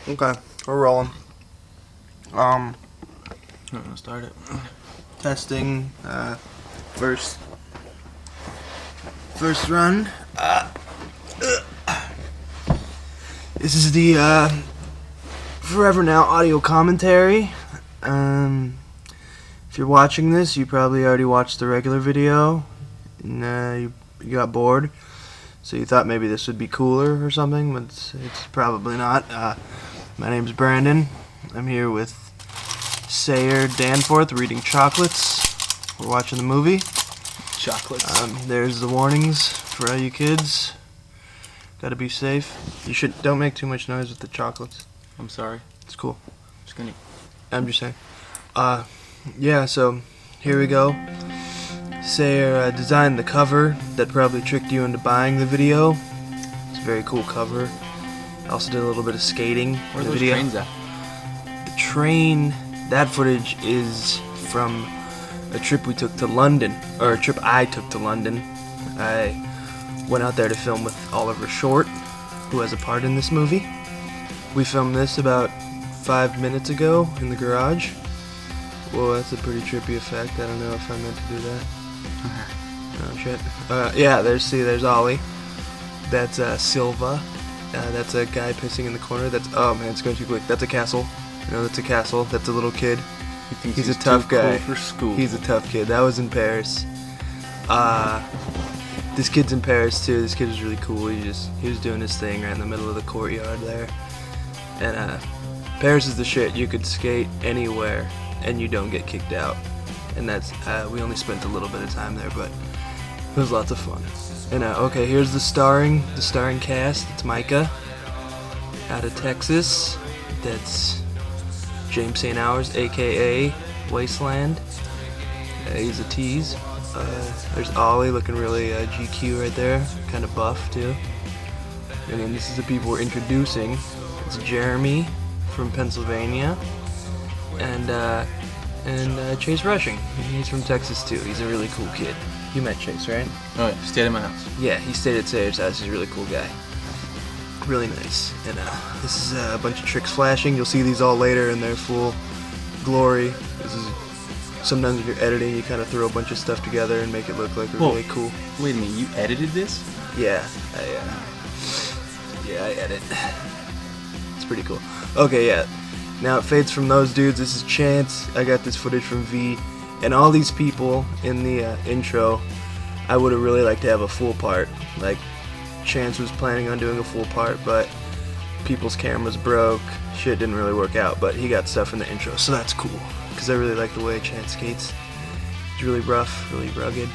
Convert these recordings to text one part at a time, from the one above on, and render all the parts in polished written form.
Okay, we're rolling. I'm gonna start it. Testing. First run. This is the Forever Now audio commentary. If you're watching this, you probably already watched the regular video, and you got bored, so you thought maybe this would be cooler or something, but it's probably not. My name's Brandon. I'm here with Sayer Danforth reading Chocolates. We're watching the movie. Chocolates. There's the warnings for all you kids. Gotta be safe. Don't make too much noise with the chocolates. I'm sorry. It's cool. Just gonna. I'm just saying. Yeah, so here we go. Sayer designed the cover that probably tricked you into buying the video. It's a very cool cover. Also did a little bit of skating Where are in the those video. trains at? The train, that footage is from a trip we took to London, or a trip I took to London. I went out there to film with Oliver Short, who has a part in this movie. We filmed this about 5 minutes ago in the garage. Whoa, that's a pretty trippy effect. I don't know if I meant to do that. Oh shit. Yeah, there's Ollie. That's Silva. That's a guy pissing in the corner. Oh man, it's going too quick. That's a castle. No, that's a castle. That's a little kid. He thinks He's a tough guy. Cool for school. He's a tough kid. That was in Paris. This kid's in Paris too. This kid was really cool. He was doing his thing right in the middle of the courtyard there. And Paris is the shit. You could skate anywhere and you don't get kicked out. And that's we only spent a little bit of time there, but it was lots of fun. And okay, here's the starring cast. It's Micah out of Texas. That's James St. Hours, aka Wasteland. He's a tease. There's Ollie looking really GQ right there, kind of buff too. And then this is the people we're introducing. It's Jeremy from Pennsylvania, and Chase Rushing. He's from Texas too. He's a really cool kid. You met Chase, right? Oh yeah, stayed at my house. Yeah, he stayed at Sayer's house. He's a really cool guy. Really nice. And this is a bunch of tricks flashing. You'll see these all later in their full glory. This is sometimes when you're editing, you kind of throw a bunch of stuff together and make it look like really cool. Wait a minute, you edited this? Yeah, I edit. It's pretty cool. Okay, yeah. Now it fades from those dudes. This is Chance. I got this footage from V. And all these people in the intro, I would have really liked to have a full part. Like, Chance was planning on doing a full part, but people's cameras broke. Shit didn't really work out, but he got stuff in the intro, so that's cool. Because I really like the way Chance skates. It's really rough, really rugged.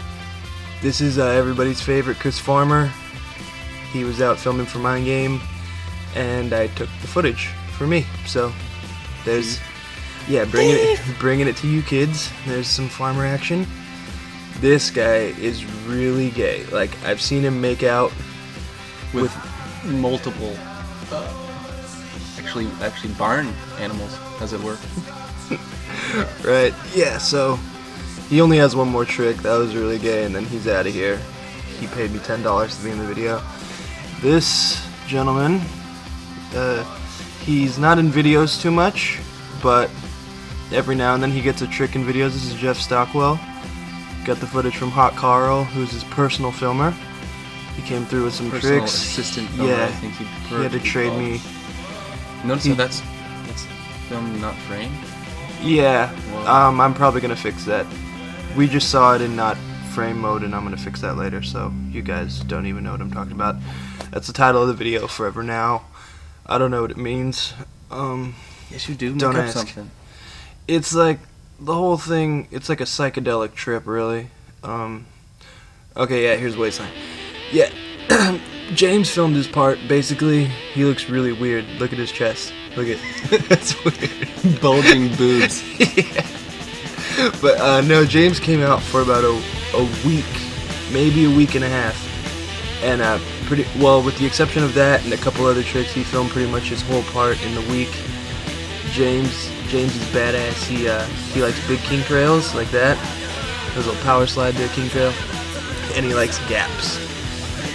This is everybody's favorite, Chris Farmer. He was out filming for my game, and I took the footage for me. So there's, yeah, bringing it to you kids. There's some Farmer action. This guy is really gay. Like, I've seen him make out with multiple, actually barn animals, as it were. Right, yeah, so he only has one more trick. That was really gay, and then he's out of here. He paid me $10 to be in the video. This gentleman, he's not in videos too much, but every now and then he gets a trick in videos. This is Jeff Stockwell. Got the footage from Hot Carl, who's his personal filmer. He came through with some Personal tricks. assistant filmer, Yeah, I think he had to trade me. Notice how that's filmed not framed? Yeah, Whoa. I'm probably gonna fix that. We just saw it in not frame mode, and I'm gonna fix that later, so you guys don't even know what I'm talking about. That's the title of the video, Forever Now. I don't know what it means. Yes, you do. Don't Make up ask. something. It's like the whole thing. It's like a psychedelic trip, really. Okay, yeah. Here's Wasteland. Yeah, James filmed his part. Basically, he looks really weird. Look at his chest. Look at that's weird. Bulging boobs. Yeah. But no, James came out for about a week, maybe a week and a half, and pretty well, with the exception of that and a couple other tricks, he filmed pretty much his whole part in the week. James is badass. He likes big king trails like that. There's a little power slide there, king trail, and he likes gaps,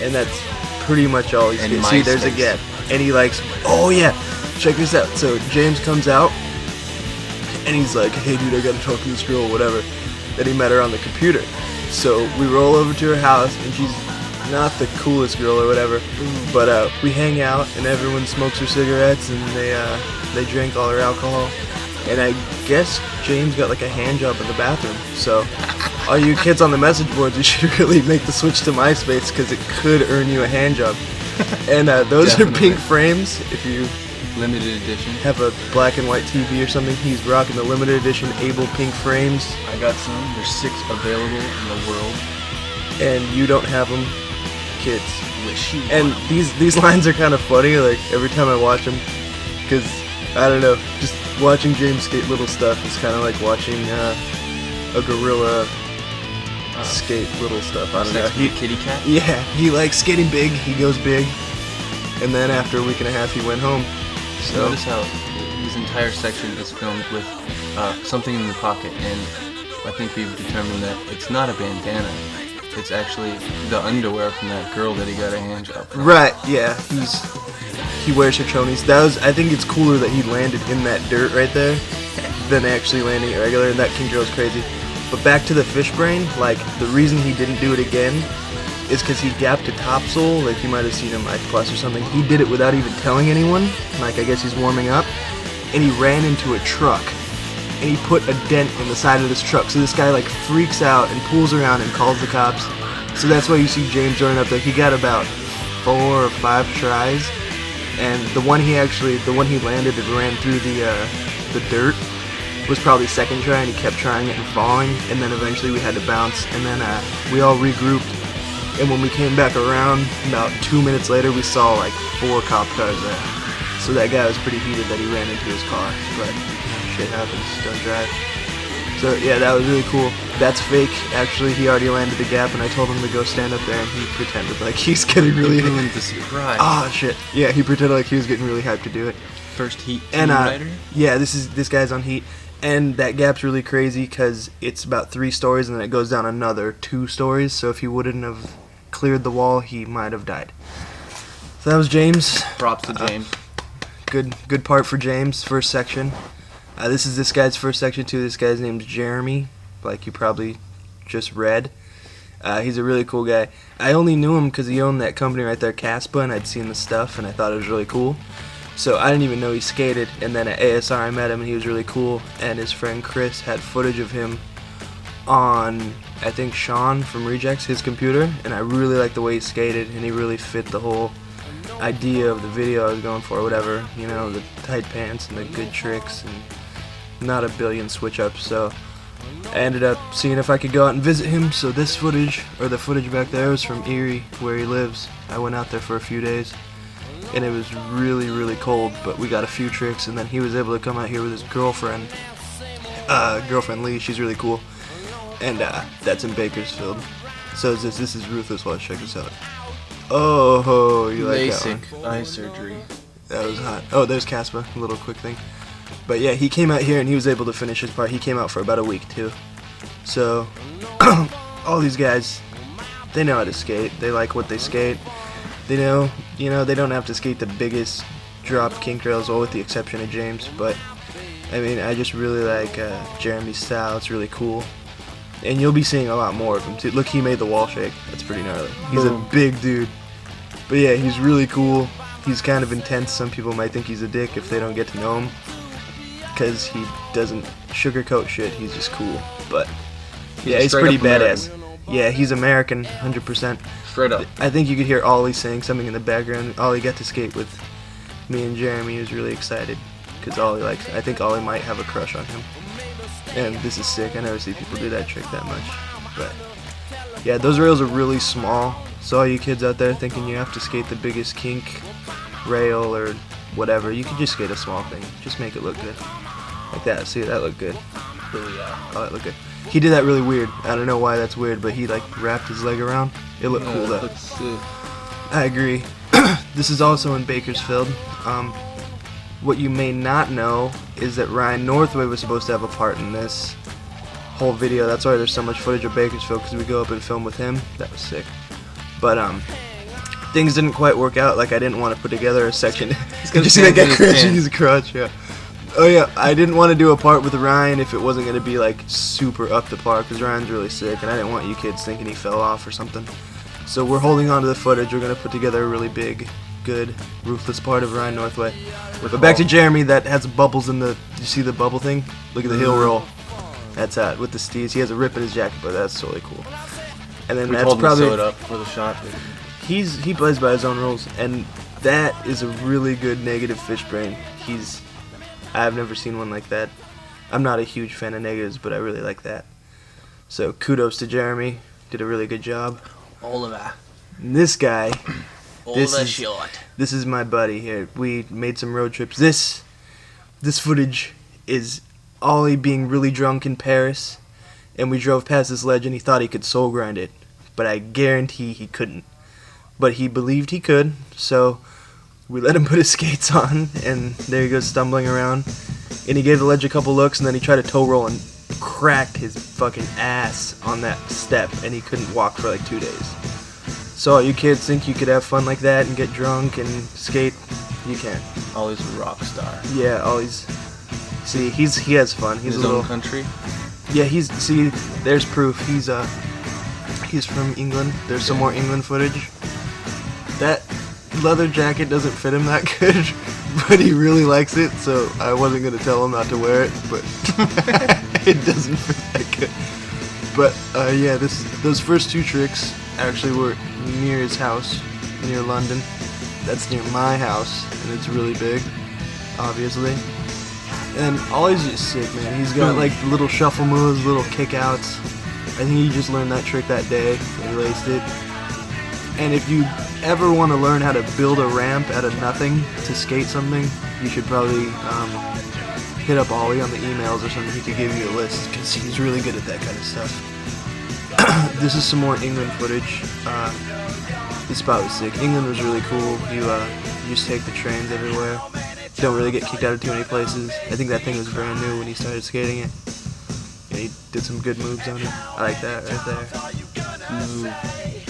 and that's pretty much all he's doing. See, there's a gap, and he likes. Oh yeah, check this out. So James comes out, and he's like, hey dude, I gotta talk to this girl or whatever. Then he met her on the computer. So we roll over to her house, and she's not the coolest girl or whatever, but we hang out, and everyone smokes her cigarettes, and they drink all her alcohol. And I guess James got like a hand job in the bathroom. So all you kids on the message boards, you should really make the switch to MySpace, because it could earn you a hand job. And those Definitely. are pink frames. If you Limited edition. have a black and white TV or something, he's rocking the limited edition Able pink frames, I got some. There's 6 available in the world. and you don't have them, kids. Wish you And these lines are kind of funny, like every time I watch them, because I don't know, just watching James skate little stuff is kind of like watching a gorilla skate little stuff. I don't know. Kitty cat. Yeah, he likes skating big. He goes big, and then after a week and a half, he went home. So Notice how his entire section is filmed with something in the pocket, and I think we've determined that it's not a bandana. It's actually the underwear from that girl that he got a hand job from. right, yeah, he wears her chonies. I think it's cooler that he landed in that dirt right there than actually landing it regular, and that King Joe's crazy. But back to the fish brain, like the reason he didn't do it again is because he gapped a topsole. Like you might have seen him at Plus or something. He did it without even telling anyone. Like I guess he's warming up, and he ran into a truck, and he put a dent in the side of this truck. So this guy like freaks out and pulls around and calls the cops. So that's why you see James running up there. He got about 4 or 5 tries, and the one he landed and ran through the dirt was probably second try, and he kept trying it and falling, and then eventually we had to bounce, and then we all regrouped, and when we came back around about 2 minutes later, we saw like 4 cop cars there. So that guy was pretty heated that he ran into his car, but shit happens, don't drive. So yeah, that was really cool. That's fake. Actually, he already landed the gap, and I told him to go stand up there, and he pretended like he's getting really ruined the surprise. Ah, shit. Yeah, he pretended like he was getting really hyped to do it. First heat And team rider. yeah, this guy's on heat, and that gap's really crazy because it's about 3 stories, and then it goes down another 2 stories. So if he wouldn't have cleared the wall, he might have died. So that was James. Props to James. Good part for James. First section. This is this guy's first section too. This guy's name's Jeremy, like you probably just read. He's a really cool guy. I only knew him because he owned that company right there, Caspa, and I'd seen the stuff, and I thought it was really cool. So I didn't even know he skated, and then at ASR I met him, and he was really cool, and his friend Chris had footage of him on, I think, Sean from Rejects, his computer, and I really liked the way he skated, and he really fit the whole idea of the video I was going for, whatever, you know, the tight pants and the good tricks, and not a billion switch-ups. So I ended up seeing if I could go out and visit him. So this footage, or the footage back there, was from Erie, where he lives. I went out there for a few days, and it was really, really cold, but we got a few tricks, and then he was able to come out here with his girlfriend Lee. She's really cool, and that's in Bakersfield. So this is Ruthless Watch. Check this out. Oh, you like that one? LASIK eye surgery. That was hot. Oh, there's Caspa, a little quick thing. But yeah, he came out here and he was able to finish his part. He came out for about a week too. So all these guys, they know how to skate. They like what they skate. They know, they don't have to skate the biggest drop kink rails, well, with the exception of James. But I mean, I just really like Jeremy's style. It's really cool. And you'll be seeing a lot more of him too. Look, he made the wall shake. That's pretty gnarly. He's a big dude. But yeah, he's really cool. He's kind of intense. Some people might think he's a dick if they don't get to know him, because he doesn't sugarcoat shit. He's just cool. But yeah, he's pretty badass. Yeah, he's American, 100%. Straight up. I think you could hear Ollie saying something in the background. Ollie got to skate with me and Jeremy. He was really excited because I think Ollie might have a crush on him. And this is sick. I never see people do that trick that much. But yeah, those rails are really small. So all you kids out there thinking you have to skate the biggest kink rail or whatever, you can just skate a small thing. Just make it look good. Like that. See, that looked good. Oh, that looked good. He did that really weird. I don't know why that's weird, but he like wrapped his leg around. It looked cool though. Looks sick. I agree. This is also in Bakersfield. What you may not know is that Ryan Northway was supposed to have a part in this whole video. That's why there's so much footage of Bakersfield, because we go up and film with him. That was sick. But things didn't quite work out. Like, I didn't want to put together a section. gonna Did you see that stand in guy his crashing pants. his crotch? Yeah. Oh yeah, I didn't want to do a part with Ryan if it wasn't going to be like super up to par, because Ryan's really sick, and I didn't want you kids thinking he fell off or something. So we're holding on to the footage. We're going to put together a really big, good, ruthless part of Ryan Northway. But back to Jeremy, that has bubbles in the. You see the bubble thing? Look at the heel roll. That's it with the steez. He has a rip in his jacket, but that's totally cool. And then We that's told him to probably sew it up for the shot. he plays by his own rules, and that is a really good negative fish brain. I've never seen one like that. I'm not a huge fan of negatives, but I really like that. So kudos to Jeremy. Did a really good job. Oliver. And this guy, Oliver shot. this is my buddy here. We made some road trips. This footage is Ollie being really drunk in Paris, and we drove past this ledge and he thought he could soul grind it, but I guarantee he couldn't. But he believed he could, so we let him put his skates on, and there he goes stumbling around. And he gave the ledge a couple looks, and then he tried to toe roll and cracked his fucking ass on that step, and he couldn't walk for like 2 days. So all you kids think you could have fun like that and get drunk and skate, you can. Ollie's a rock star. Yeah, Ollie's. See, he has fun. He's His a little. own country. Yeah, there's proof. He's from England. There's some more England footage. That leather jacket doesn't fit him that good, but he really likes it, so I wasn't gonna tell him not to wear it, but it doesn't fit that good. But yeah, those first two tricks actually were near his house, near London. That's near my house, and it's really big, obviously. And Ollie's just sick, man. He's got like little shuffle moves, little kickouts. I think he just learned that trick that day, and he laced it. And if you ever want to learn how to build a ramp out of nothing to skate something, you should probably hit up Ollie on the emails or something. He could give you a list, because he's really good at that kind of stuff. This is some more England footage. This spot was sick. England was really cool. You just take the trains everywhere. You don't really get kicked out of too many places. I think that thing was brand new when he started skating it. And he did some good moves on it. I like that right there.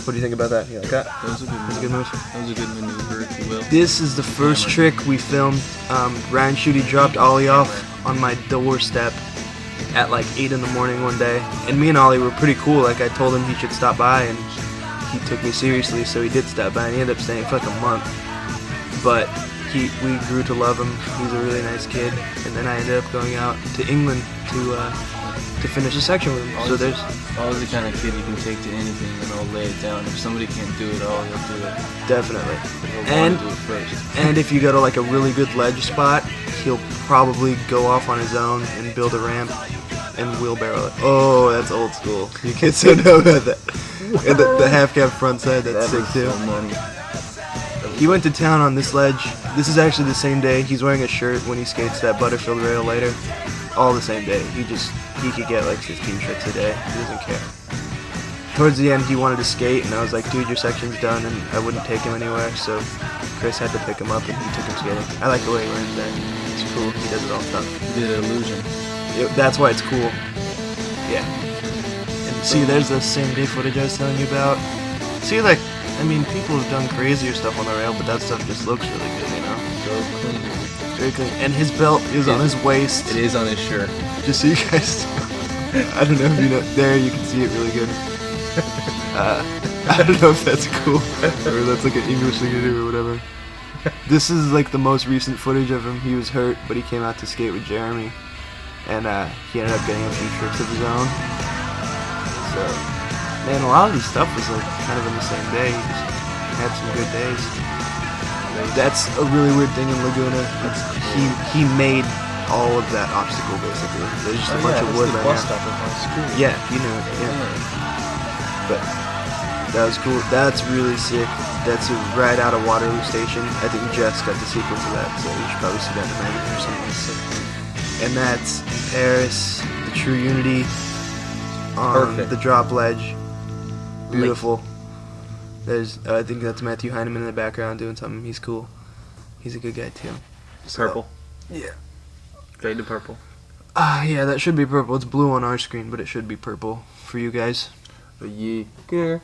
What do you think about that? You like that? That was a good That's a good move. That was a good maneuver, if you will. This is the first trick we filmed. Ryan Schutte dropped Ollie off on my doorstep at like 8 in the morning one day. And me and Ollie were pretty cool. Like, I told him he should stop by, and he took me seriously, so he did stop by, and he ended up staying for like a month. But we grew to love him. He's a really nice kid. And then I ended up going out to England to finish a section with him. So there's Ollie's the kind of kid you can take to anything and he'll lay it down. If somebody can't do it all, he'll do it. definitely. But he'll And want to do it first. And if you go to like a really good ledge spot, he'll probably go off on his own and build a ramp and wheelbarrow it. Oh, that's old school. You kids don't know about that. And the half cab front side, that's sick too. Money. He went to town on this ledge. This is actually the same day. He's wearing a shirt when he skates that Butterfield rail later. All the same day. He could get like 15 tricks a day. He doesn't care. Towards the end, he wanted to skate, and I was like, dude, your section's done, and I wouldn't take him anywhere, so Chris had to pick him up, and he took him skating. I like the way he learns that. It's cool. He does it all the time. He did an illusion. That's why it's cool. Yeah. And see, there's the same day footage I was telling you about. See, like, I mean, people have done crazier stuff on the rail, but that stuff just looks really good, you know? So clean. Very clean. And his belt is on his waist. It is on his shirt. Just so you guys I don't know if you know. There, you can see it really good. I don't know if that's cool, or that's like an English thing to do or whatever. This is like the most recent footage of him. He was hurt, but he came out to skate with Jeremy, and he ended up getting a few tricks of his own. So, man, a lot of his stuff was like kind of in the same day. He just had some good days. That's a really weird thing in Laguna. He made all of that obstacle basically. There's just a bunch of wood the right bus now. stop at my school. Yeah, you know, yeah. But that was cool. That's really sick. That's right out of Waterloo Station. I think Jess got the sequence of that, so you should probably see that in the magazine or something. And that's in Paris, the True Unity on Perfect. the drop ledge. Beautiful. There's, I think that's Matthew Heineman in the background doing something. He's cool. He's a good guy too. So, Purple. yeah. Fade to purple. Yeah, that should be purple. It's blue on our screen, but it should be purple for you guys. A Yeager.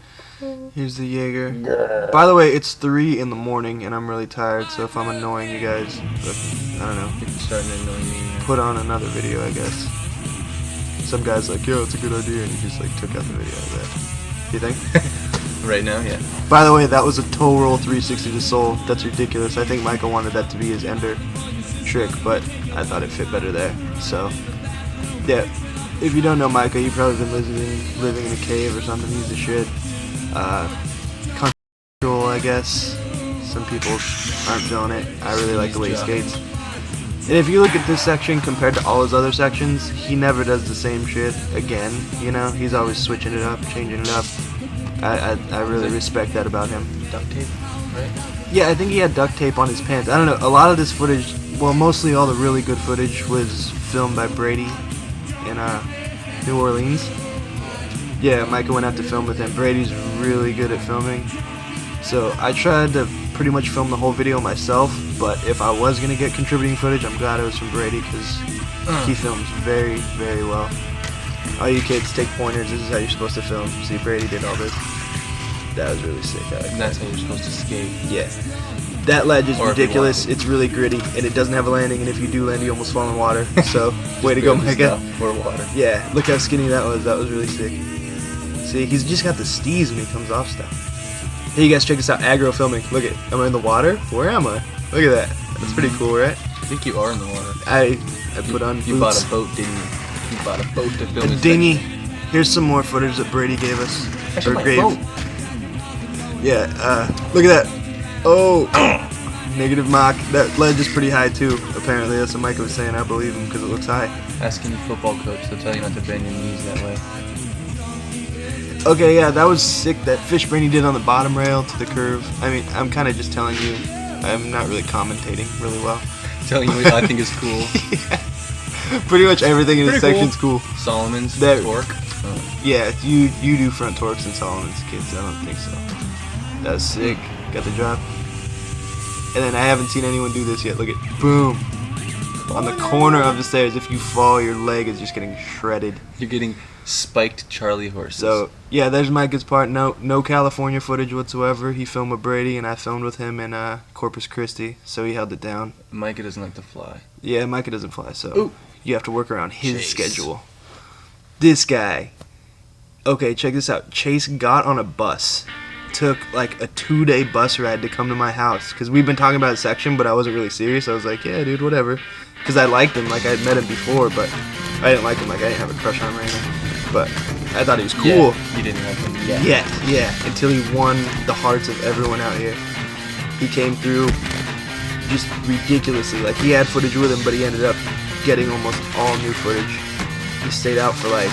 Here's the Yeager. By the way, it's 3 in the morning and I'm really tired, so if I'm annoying you guys, I don't know. It's starting to annoy me. Put on another video, I guess. Some guy's like, yo, it's a good idea, and he just like took out the video of that. You think? Right now, yeah. By the way, that was a toe roll 360 to Soul. That's ridiculous. I think Micah wanted that to be his ender trick, but I thought it fit better there. So, yeah. If you don't know Micah, you've probably been living in a cave or something. He's the shit. Control, I guess. Some people aren't feeling it. I really like the way he skates. And if you look at this section compared to all his other sections, he never does the same shit again. You know, he's always switching it up, changing it up. I really respect that about him. Duct tape, right? Yeah, I think he had duct tape on his pants. I don't know. A lot of this footage, well, mostly all the really good footage was filmed by Brady in New Orleans. Yeah, Micah went out to film with him. Brady's really good at filming. So I tried to pretty much film the whole video myself, but if I was going to get contributing footage, I'm glad it was from Brady because he films very, very well. All you kids, take pointers. This is how you're supposed to film. See, Brady did all this. That was really sick. And that's how you're supposed to skate. Yeah. That ledge is Or ridiculous. It's really gritty, and it doesn't have a landing, and if you do land, you almost fall in water. So, way to go, Micah. Or water. Yeah, look how skinny that was. That was really sick. See, he's just got the steez when he comes off stuff. Hey, you guys, check this out. Aggro filming. Look at, am I in the water? Where am I? Look at that. That's pretty cool, right? I think you are in the water. I put on You boots. bought a boat, didn't you? You bought a boat to film A this dinghy. section. Here's some more footage that Brady gave us. Actually, Or my gave. boat. Yeah, look at that. Oh, negative mock. That ledge is pretty high too. Apparently, that's what Micah was saying. I believe him because it looks high. Ask any football coach, they'll tell you not to bend your knees that way. Okay, yeah, that was sick. That fish brain he did on the bottom rail to the curve. I mean, I'm kind of just telling you. I'm not really commentating really well. Telling you what I think is cool. Yeah. Pretty much everything in this Pretty section's cool. Solomon's That- torque. Yeah, you do front torques in Solomon's kids. I don't think so. That was sick. Got the drop. And then I haven't seen anyone do this yet. Look at boom on the corner of the stairs. If you fall, your leg is just getting shredded. You're getting spiked Charlie horses. So yeah, there's Micah's part. No California footage whatsoever. He filmed with Brady, and I filmed with him in Corpus Christi. So he held it down. Micah doesn't like to fly. Yeah, Micah doesn't fly, so Ooh. you have to work around his Chase. schedule. This guy. Okay, check this out. Chase got on a bus. Took like a 2-day bus ride to come to my house. Because we've been talking about a section, but I wasn't really serious. I was like, yeah, dude, whatever. Because I liked him. Like, I had met him before, but I didn't like him. Like, I didn't have a crush on him or anything. But I thought he was cool. Yeah, you didn't like him yet. Yeah, until he won the hearts of everyone out here. He came through just ridiculously. Like, he had footage with him, but he ended up getting almost all new footage. He stayed out for like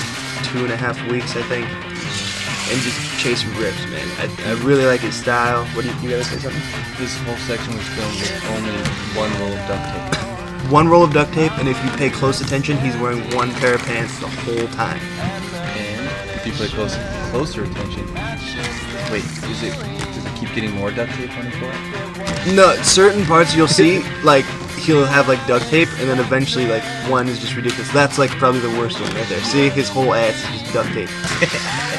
2.5 weeks, I think, and just chasing rips, man. I really like his style. What do you gotta say something? This whole section was filmed with only one roll of duct tape. One roll of duct tape, and if you pay close attention, he's wearing one pair of pants the whole time. And if you pay closer attention, wait, does it keep getting more duct tape on the floor? No, certain parts you'll see, like, he'll have like duct tape, and then eventually like one is just ridiculous. That's like probably the worst one right there. See, his whole ass is just duct tape.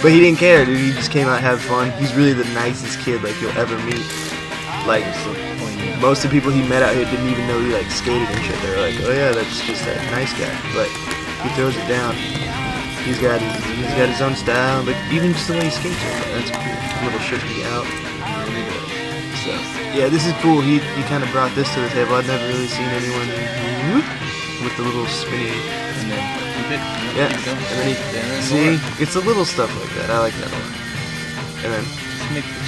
But he didn't care, dude. He just came out, had fun. He's really the nicest kid like you'll ever meet. Like, most of the people he met out here didn't even know he like skated and shit. They were like, oh yeah, that's just that nice guy. But he throws it down. He's got his own style. Like, even just the way he skates, that's cool. A little shifty out. So, yeah, this is cool. He kind of brought this to the table. I've never really seen anyone with the little spinny. And then keep it. Yeah, Keep going. and then Yeah, see, more. it's the little stuff like that. I like that a lot. And then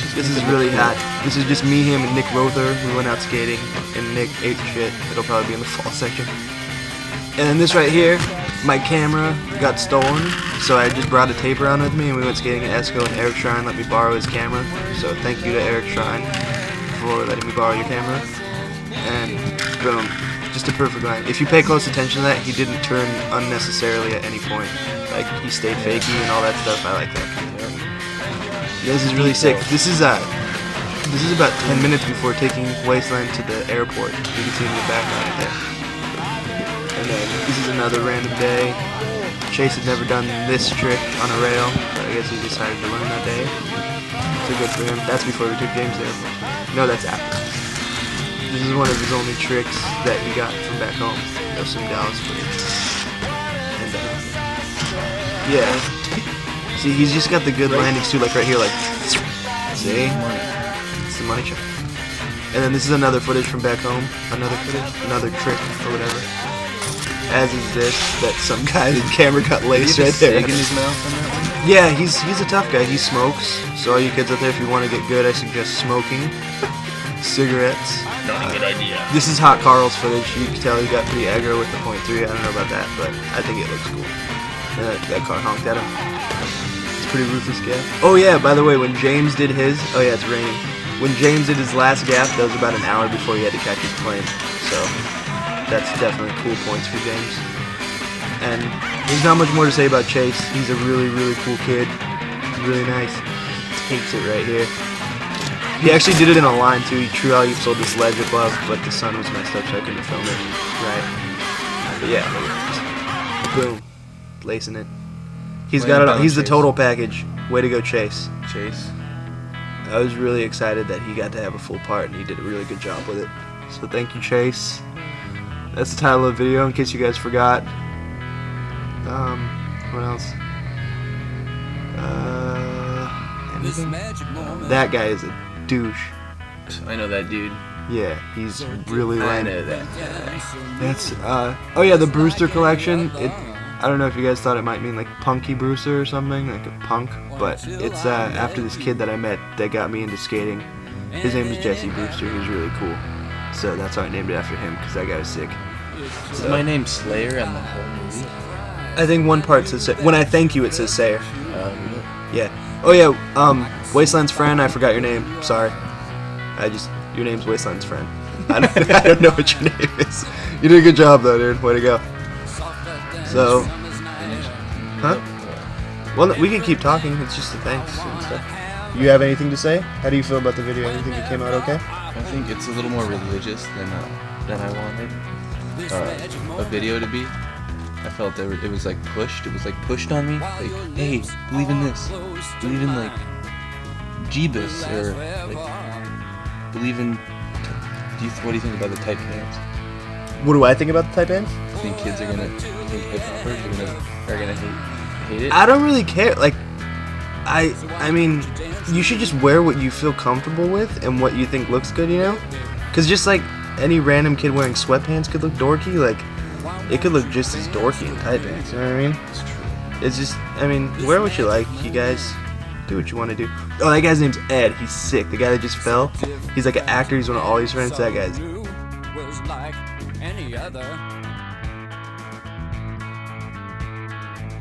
Just this make is it really look hot. cool. This is just me, him, and Nick Rother. We went out skating, and Nick ate shit. It'll probably be in the fall section. And then this right here, my camera got stolen, so I just brought a tape around with me, and we went skating at Esco, and Eric Shrine let me borrow his camera. So thank you to Eric Shrine for letting me borrow your camera. And boom, just a perfect line. If you pay close attention to that, he didn't turn unnecessarily at any point. Like, he stayed fakey and all that stuff. I like that. Yeah, this is really sick. This is about 10 minutes before taking Wasteland to the airport. You can see in the background right there. And then this is another random day. Chase had never done this trick on a rail, but I guess he decided to learn that day. So good for him. That's before we took James there. No, that's after. This is one of his only tricks that he got from back home. There's some Dallas footage. And, yeah. See, he's just got the good landings too, like right here, like, see? It's the money shot. And then this is another footage from back home. Another trick, or whatever. As is this, that some guy in camera got laced right there. In his mouth on that one? Yeah, he's a tough guy. He smokes. So all you kids out there, if you want to get good, I suggest smoking. Cigarettes. Not a good idea. This is Hot Carl's footage. You can tell he got pretty aggro with the .3. I don't know about that, but I think it looks cool. And that car honked at him. It's pretty ruthless guy. Oh yeah, by the way, when James did his, oh yeah, it's raining. When James did his last gap, that was about an hour before he had to catch his plane. So that's definitely cool points for James. And there's not much more to say about Chase. He's a really, really cool kid. Really nice. Takes it right here. He actually did it in a line too. He true alley-oopsed this ledge above, but the sun was messed up, so I couldn't film it. Right. But yeah, look at this. Boom. Lacing it. He's got it all. He's the total package. Way to go, Chase. Chase. I was really excited that he got to have a full part, and he did a really good job with it. So thank you, Chase. That's the title of the video, in case you guys forgot. What else? That guy is a douche. I know that dude. Yeah, he's really I lame. know that. That's oh yeah, the Brewster collection. I don't know if you guys thought it might mean like Punky Brewster or something, like a punk, but it's after this kid that I met that got me into skating. His name is Jesse Brewster. He was really cool, so that's why I named it after him, because that guy was sick. Is my name Slayer on the whole movie? I think one part says when I thank you, it says Sayer. Yeah. Oh yeah. Wasteland's friend. I forgot your name. Sorry. Your name's Wasteland's friend. I don't know what your name is. You did a good job though, dude. Way to go. So, huh? Well, we can keep talking. It's just the thanks and stuff. You have anything to say? How do you feel about the video? You think it came out okay? I think it's a little more religious than I wanted a video to be. I felt it was like pushed. It was like pushed on me. Like, hey, believe in this. Believe in like Jeebus or like believe in. What do you think about the tight pants? What do I think about the tight pants? I think kids are gonna think hip hoppers are gonna hate it. I don't really care. Like, I mean, you should just wear what you feel comfortable with and what you think looks good, you know? Because just like any random kid wearing sweatpants could look dorky, like, it could look just as dorky in tight pants, you know what I mean? It's true. It's just, I mean, wear what you like, you guys. Do what you want to do. Oh, that guy's name's Ed. He's sick. The guy that just fell. He's like an actor. He's one of Ollie's friends. That guy's. Was like any other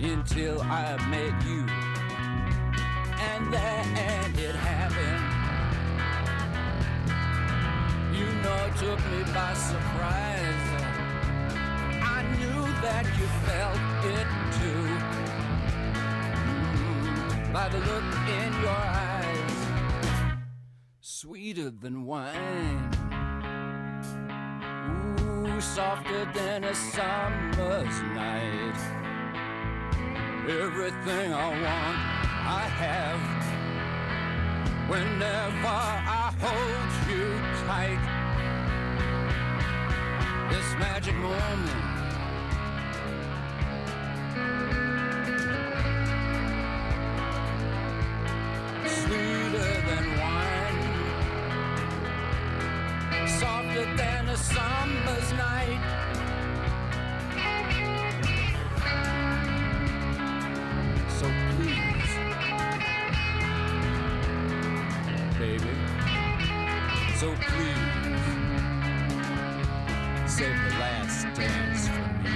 until I met you, and then it happened. You know, it took me by surprise. I knew that you felt it too. By the look in your eyes, sweeter than wine, ooh, softer than a summer's night. Everything I want, I have. Whenever I hold you tight, this magic moment. Sweeter than wine, softer than a summer's night. So please, baby, so please, save the last dance for me.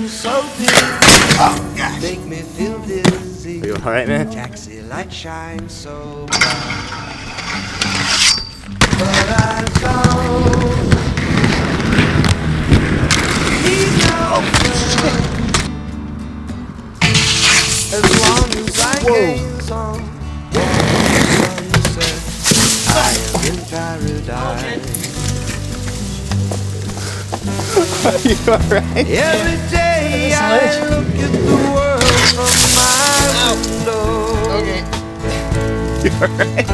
so dim. Make me feel dizzy. Are you alright, man? Taxi light shines so bright. But I don't need no friend. As long as I gaze on one sunset, I am in paradise. Are you alright? Every day I look at the world from my window. Okay. You alright?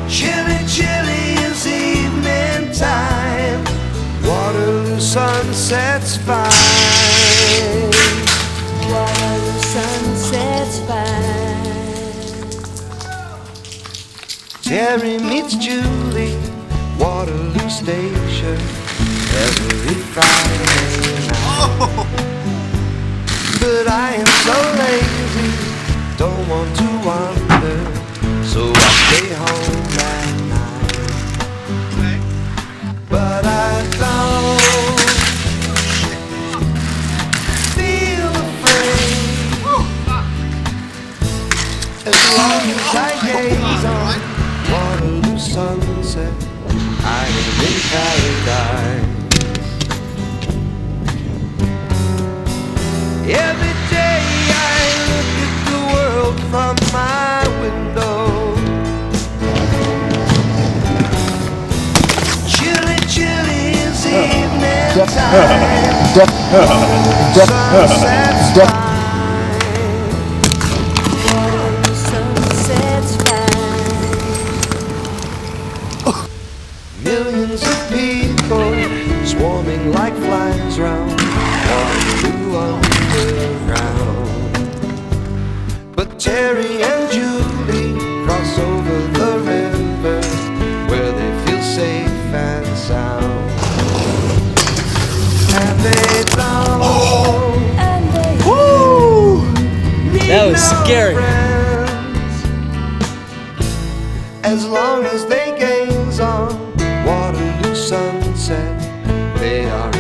Chilly, chilly is evening time. Waterloo sunsets fine. Waterloo sunset's fine. Terry meets Julie, Waterloo Station, every Friday night. But I am so lazy, don't want to wander, so I stay home at night. But I don't feel afraid as long as I gaze on Waterloo sunset. I am in paradise. Every day I look at the world from my window. Chilly, chilly is evening time. Sunset's fine. Waterloo sunset's fine. Millions of people swarming like flies round Waterloo underground. But Terry and Julie cross over the river where they feel safe and sound. And they don't need That was no scary. friends. As long as they gaze on Waterloo sunset, they are